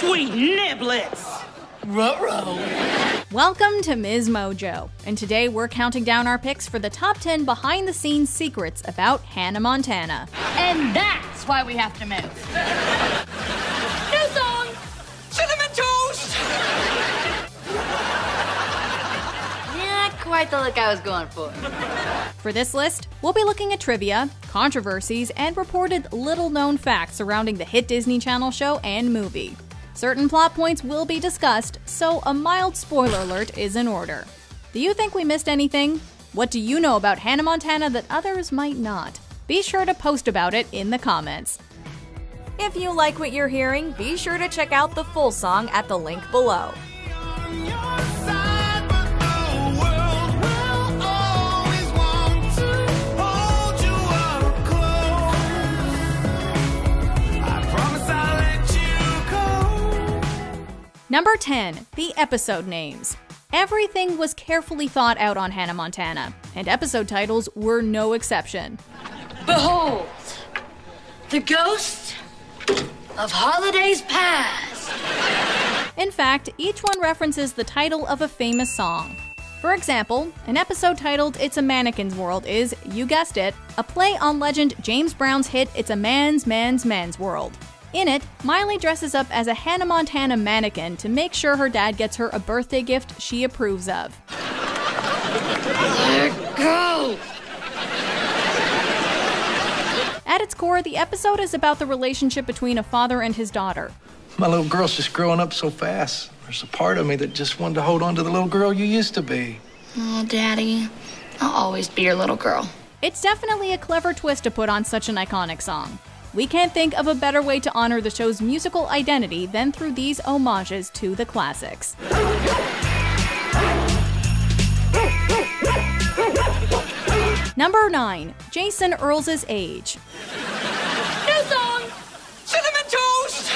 sweet niblets. Ruh-roh. Welcome to MsMojo, and today we're counting down our picks for the top 10 behind-the-scenes secrets about Hanna Montana. And that's why we have to move. New song! Cinnamon toast! Not quite the look I was going for. For this list, we'll be looking at trivia, controversies, and reported little-known facts surrounding the hit Disney Channel show and movie. Certain plot points will be discussed, so a mild spoiler alert is in order. Do you think we missed anything? What do you know about Hanna Montana that others might not? Be sure to post about it in the comments. If you like what you're hearing, be sure to check out the full song at the link below. Number 10. The episode names. Everything was carefully thought out on Hanna Montana, and episode titles were no exception. Behold, the ghost of holidays past. In fact, each one references the title of a famous song. For example, an episode titled It's a Mannequin's World is, you guessed it, a play on legend James Brown's hit It's a Man's World. In it, Miley dresses up as a Hanna Montana mannequin to make sure her dad gets her a birthday gift she approves of. Let go! At its core, the episode is about the relationship between a father and his daughter. My little girl's just growing up so fast. There's a part of me that just wanted to hold on to the little girl you used to be. Oh, Daddy, I'll always be your little girl. It's definitely a clever twist to put on such an iconic song. We can't think of a better way to honor the show's musical identity than through these homages to the classics. Number 9. Jason Earles Age. New song! Cinnamon toast!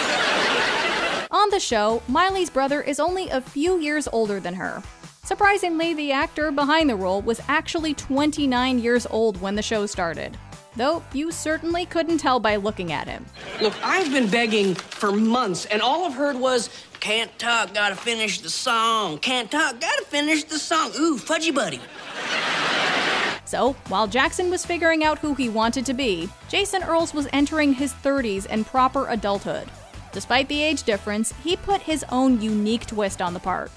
On the show, Miley's brother is only a few years older than her. Surprisingly, the actor behind the role was actually 29 years old when the show started. Though you certainly couldn't tell by looking at him. Look, I've been begging for months, and all I've heard was, can't talk, gotta finish the song. Can't talk, gotta finish the song. Ooh, fudgy buddy. So, while Jackson was figuring out who he wanted to be, Jason Earles was entering his 30s and proper adulthood. Despite the age difference, he put his own unique twist on the part.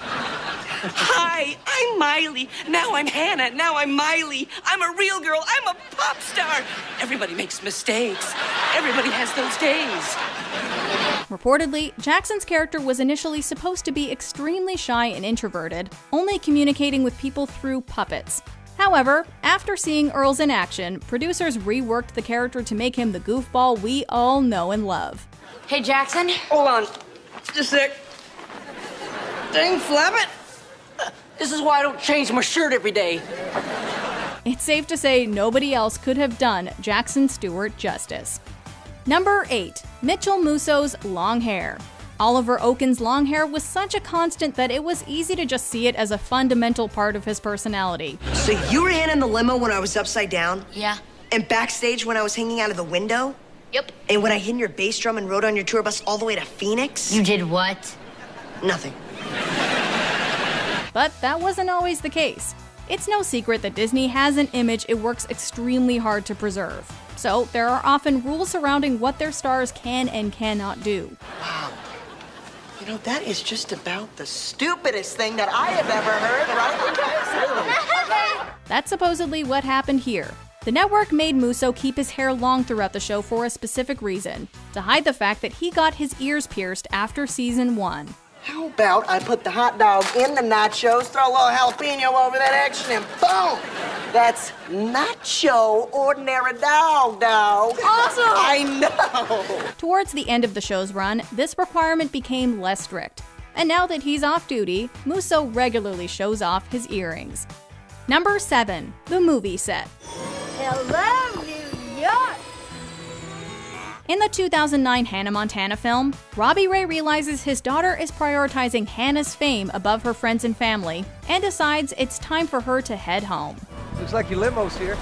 Hi, I'm Miley. Now I'm Hanna. Now I'm Miley. I'm a real girl. I'm a pop star. Everybody makes mistakes. Everybody has those days. Reportedly, Jackson's character was initially supposed to be extremely shy and introverted, only communicating with people through puppets. However, after seeing Earles in action, producers reworked the character to make him the goofball we all know and love. Hey, Jackson. Hold on. Just a sec. Dang flabbit. This is why I don't change my shirt every day. It's safe to say nobody else could have done Jackson Stewart justice. Number 8. Mitchel Musso's long hair. Oliver Oaken's long hair was such a constant that it was easy to just see it as a fundamental part of his personality. So you were in the limo when I was upside down? Yeah. And backstage when I was hanging out of the window? Yep. And when I hid in your bass drum and rode on your tour bus all the way to Phoenix? You did what? Nothing. But that wasn't always the case. It's no secret that Disney has an image it works extremely hard to preserve. So there are often rules surrounding what their stars can and cannot do. Wow. You know, that is just about the stupidest thing that I have ever heard, right? That's supposedly what happened here. The network made Musso keep his hair long throughout the show for a specific reason, to hide the fact that he got his ears pierced after season 1. How about I put the hot dog in the nachos, throw a little jalapeno over that action, and boom! That's nacho ordinary dog. Awesome! I know! Towards the end of the show's run, this requirement became less strict. And now that he's off duty, Musso regularly shows off his earrings. Number 7. The movie set. Hello, New York! In the 2009 Hanna Montana film, Robbie Ray realizes his daughter is prioritizing Hanna's fame above her friends and family, and decides it's time for her to head home. Looks like your limo's here.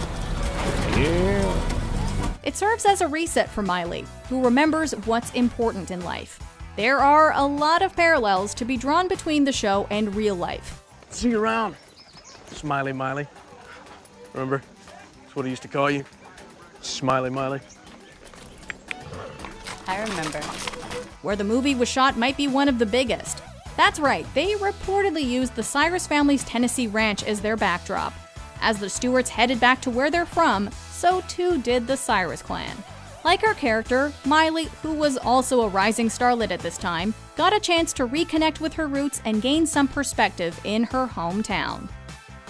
It serves as a reset for Miley, who remembers what's important in life. There are a lot of parallels to be drawn between the show and real life. See you around, Smiley Miley. Remember? That's what I used to call you. Smiley Miley. I remember. Where the movie was shot might be one of the biggest. That's right, they reportedly used the Cyrus family's Tennessee ranch as their backdrop. As the Stewarts headed back to where they're from, so too did the Cyrus clan. Like her character, Miley, who was also a rising starlet at this time, got a chance to reconnect with her roots and gain some perspective in her hometown.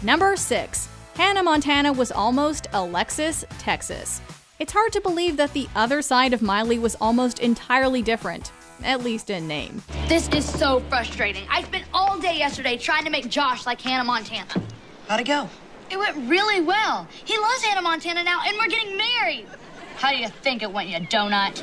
Number 6. Hanna Montana was almost Alexis, Texas. It's hard to believe that the other side of Miley was almost entirely different, at least in name. This is so frustrating. I spent all day yesterday trying to make Josh like Hanna Montana. How'd it go? It went really well. He loves Hanna Montana now, and we're getting married. How do you think it went, you donut?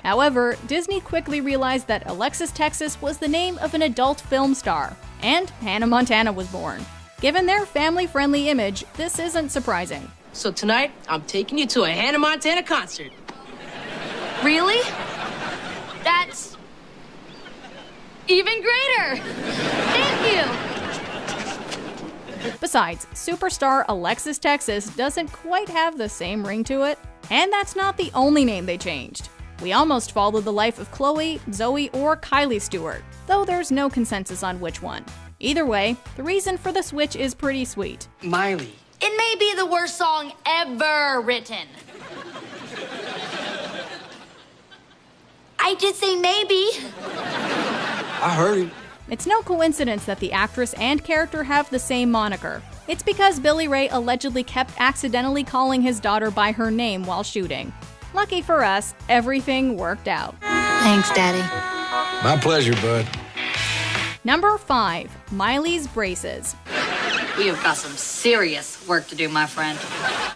However, Disney quickly realized that Alexis, Texas was the name of an adult film star, and Hanna Montana was born. Given their family-friendly image, this isn't surprising. So tonight, I'm taking you to a Hanna Montana concert. Really? That's even greater. Thank you. Besides, superstar Alexis, Texas doesn't quite have the same ring to it, and that's not the only name they changed. We almost followed the life of Chloe, Zoe, or Kylie Stewart, though there's no consensus on which one. Either way, the reason for the switch is pretty sweet. Miley. It may be the worst song ever written. I did say maybe. I heard him. It's no coincidence that the actress and character have the same moniker. It's because Billy Ray allegedly kept accidentally calling his daughter by her name while shooting. Lucky for us, everything worked out. Thanks, Daddy. My pleasure, bud. Number 5. Miley's braces. We have got some serious work to do, my friend.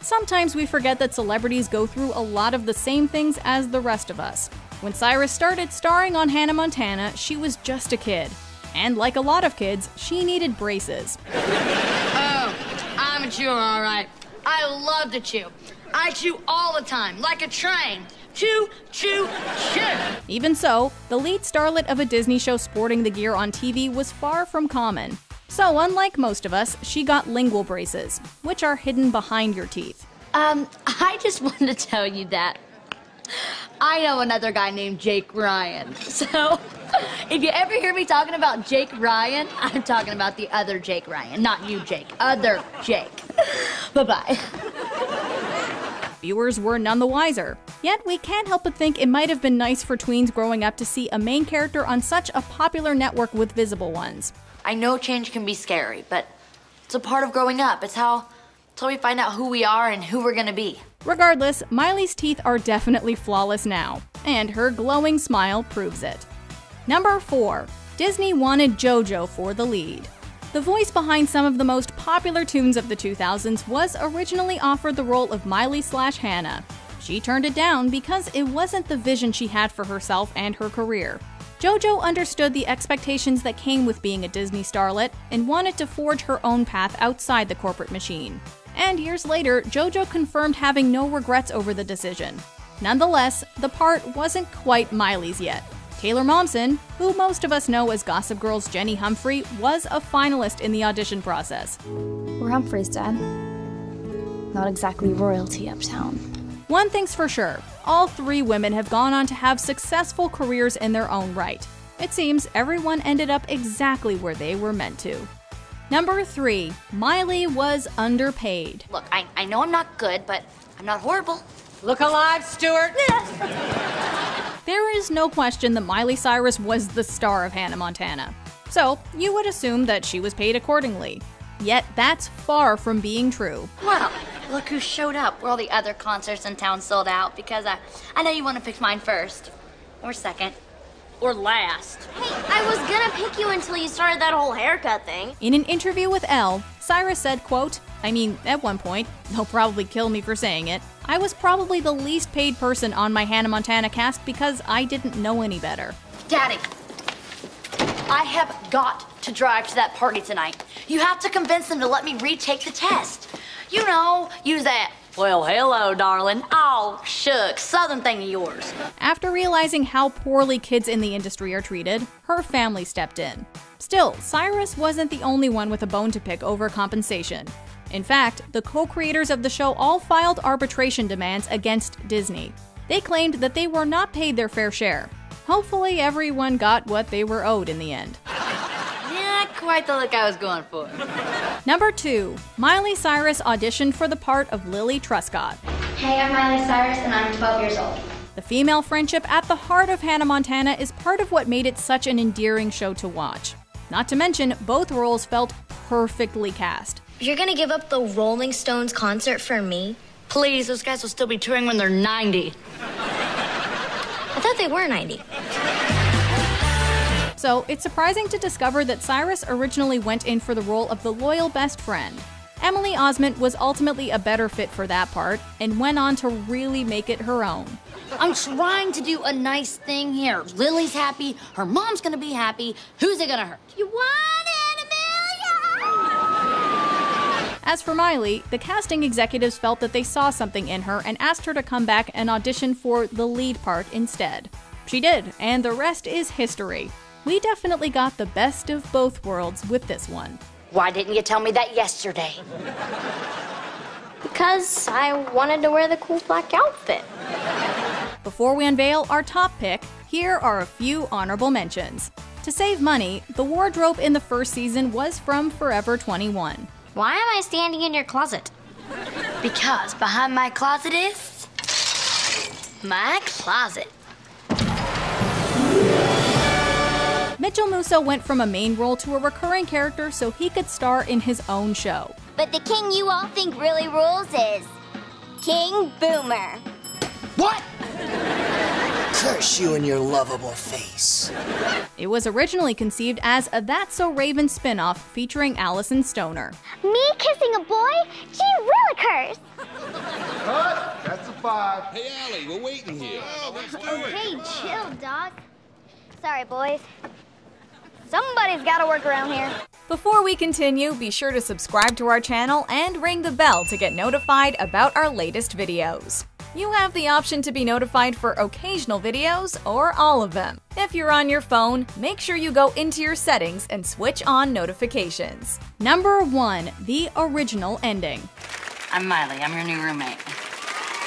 Sometimes we forget that celebrities go through a lot of the same things as the rest of us. When Cyrus started starring on Hanna Montana, she was just a kid. And like a lot of kids, she needed braces. Oh, I'm a chewer, all right. I love to chew. I chew all the time, like a train. Chew, chew, chew. Even so, the lead starlet of a Disney show sporting the gear on TV was far from common. So unlike most of us, she got lingual braces, which are hidden behind your teeth. I just wanted to tell you that I know another guy named Jake Ryan. So if you ever hear me talking about Jake Ryan, I'm talking about the other Jake Ryan, not you, Jake. Other Jake. Bye-bye. Viewers were none the wiser. Yet we can't help but think it might have been nice for tweens growing up to see a main character on such a popular network with visible ones. I know change can be scary, but it's a part of growing up. It's how we find out who we are and who we're gonna be. Regardless, Miley's teeth are definitely flawless now, and her glowing smile proves it. Number 4. Disney wanted JoJo for the lead. The voice behind some of the most popular tunes of the 2000s was originally offered the role of Miley/Hanna. She turned it down because it wasn't the vision she had for herself and her career. JoJo understood the expectations that came with being a Disney starlet and wanted to forge her own path outside the corporate machine. And years later, JoJo confirmed having no regrets over the decision. Nonetheless, the part wasn't quite Miley's yet. Taylor Momsen, who most of us know as Gossip Girl's Jenny Humphrey, was a finalist in the audition process. We're Humphreys, Dad. Not exactly royalty uptown. One thing's for sure, all 3 women have gone on to have successful careers in their own right. It seems everyone ended up exactly where they were meant to. Number 3. Miley Was Underpaid. Look, I know I'm not good, but I'm not horrible. Look alive, Stuart. There is no question that Miley Cyrus was the star of Hanna Montana. So, you would assume that she was paid accordingly. Yet that's far from being true. Well, look who showed up. Where all the other concerts in town sold out, because I know you want to pick mine first. Or second. Or last. Hey, I was gonna pick you until you started that whole haircut thing. In an interview with Elle, Cyrus said, quote, at one point, they'll probably kill me for saying it, I was probably the least paid person on my Hanna Montana cast because I didn't know any better. Daddy, I have got to drive to that party tonight. You have to convince them to let me retake the test. You know, use that Well, hello, darling. Oh, shucks, southern thing of yours. After realizing how poorly kids in the industry are treated, her family stepped in. Still, Cyrus wasn't the only one with a bone to pick over compensation. In fact, the co-creators of the show all filed arbitration demands against Disney. They claimed that they were not paid their fair share. Hopefully everyone got what they were owed in the end. Not quite the look I was going for. Number 2. Miley Cyrus auditioned for the part of Lilly Truscott. Hey, I'm Miley Cyrus and I'm 12 years old. The female friendship at the heart of Hanna Montana is part of what made it such an endearing show to watch. Not to mention, both roles felt perfectly cast. You're gonna give up the Rolling Stones concert for me? Please, those guys will still be touring when they're 90. I thought they were 90. So, it's surprising to discover that Cyrus originally went in for the role of the loyal best friend. Emily Osment was ultimately a better fit for that part, and went on to really make it her own. I'm trying to do a nice thing here. Lily's happy, her mom's gonna be happy. Who's it gonna hurt? You won in a million! As for Miley, the casting executives felt that they saw something in her and asked her to come back and audition for the lead part instead. She did, and the rest is history. We definitely got the best of both worlds with this one. Why didn't you tell me that yesterday? Because I wanted to wear the cool black outfit. Before we unveil our top pick, here are a few honorable mentions. To save money, the wardrobe in the first season was from Forever 21. Why am I standing in your closet? Because behind my closet is my closet. Mitchel Musso went from a main role to a recurring character so he could star in his own show. But the king you all think really rules is King Boomer. What? Curse you and your lovable face. It was originally conceived as a That's So Raven spin-off featuring Allison Stoner. Me kissing a boy? Gee willikers! Cut! That's a 5. Hey, Allie, we're waiting here. Hey, chill, dog. Sorry, boys. Somebody's got to work around here. Before we continue, be sure to subscribe to our channel and ring the bell to get notified about our latest videos. You have the option to be notified for occasional videos or all of them. If you're on your phone, make sure you go into your settings and switch on notifications. Number 1. The original ending. I'm Miley, I'm your new roommate.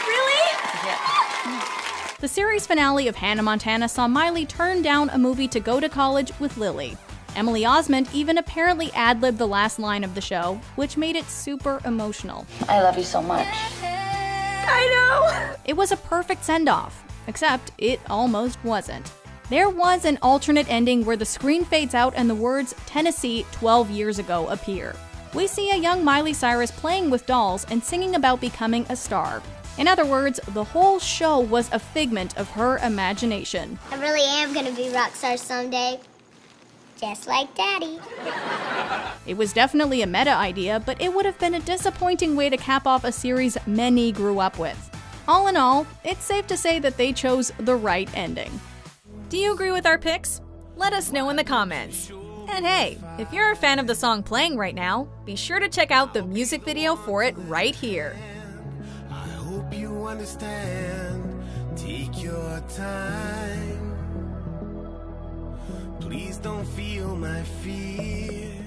Really? Yeah. The series finale of Hanna Montana saw Miley turn down a movie to go to college with Lilly. Emily Osment even apparently ad-libbed the last line of the show, which made it super emotional. I love you so much. I know! It was a perfect send-off, except it almost wasn't. There was an alternate ending where the screen fades out and the words Tennessee 12 years ago appear. We see a young Miley Cyrus playing with dolls and singing about becoming a star. In other words, the whole show was a figment of her imagination. I really am gonna be a rock star someday. Just like Daddy. It was definitely a meta idea, but it would have been a disappointing way to cap off a series many grew up with. All in all, it's safe to say that they chose the right ending. Do you agree with our picks? Let us know in the comments. And hey, if you're a fan of the song playing right now, be sure to check out the music video for it right here. You understand, take your time. Please don't feel my fear.